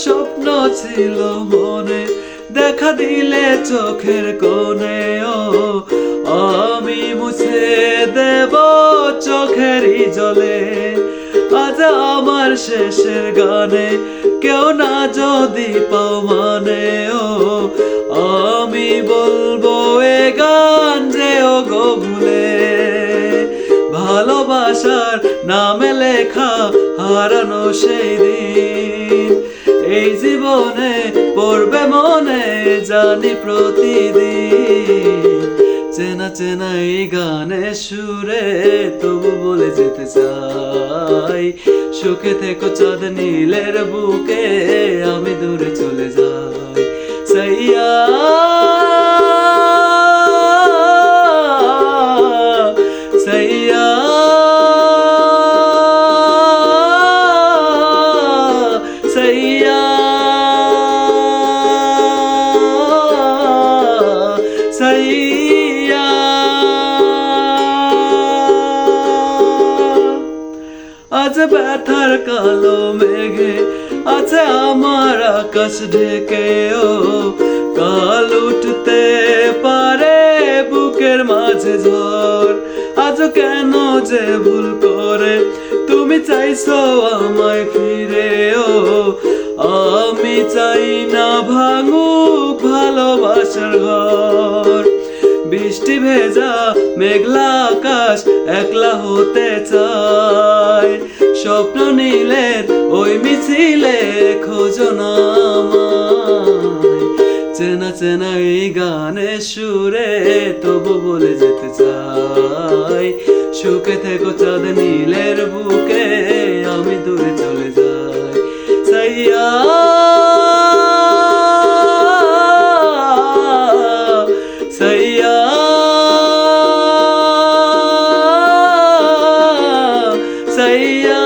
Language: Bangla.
স্বপ্ন ছিল মনে, দেখা দিলে চোখের কোণে। ও আমি মুছে দেব চোখেরই জলে আজ আমার শেষের গানে, কেউ না যদি পাও মানে। ও আমি বলবো এ গান যে ও গো ভুলে, ভালোবাসার নামে লেখা হারানো সেই দিন এই জীবনে পড়বে মনে জানি প্রতিদিন। চেনা চেনা এই গানের সুরে তবু বলে যেতে চাই, সুখে থেকো চাঁদ নীলের বুকে আমি দূরে চলে যাই। সাইয়া সাইয়া সাইয়া সাইয়া। আজ ব্যথার কালো মেঘে আছে আমার আকাশ ঢেকে। ও কাল উঠতে পারে বুকের মাঝে ঝড়, আজ কেন যে ভুল করে তুমি চাইছো আমায় ফিরে। ও আমি চাই না ভাঙুক ভালোবাসার ঘর, বৃষ্টি ভেজা মেঘলা আকাশ একলা হতে চায়। স্বপ্ন নীলের ওই মিছিলে খোঁজো না আমায়, চেনা চেনা এই গানের সুরে তবু বলে যেতে চাই, সুখে থেকো চাঁদ নীলের বুকে আমি দূরে চলে যাই। সাইয়া সাইয়া সাইয়া।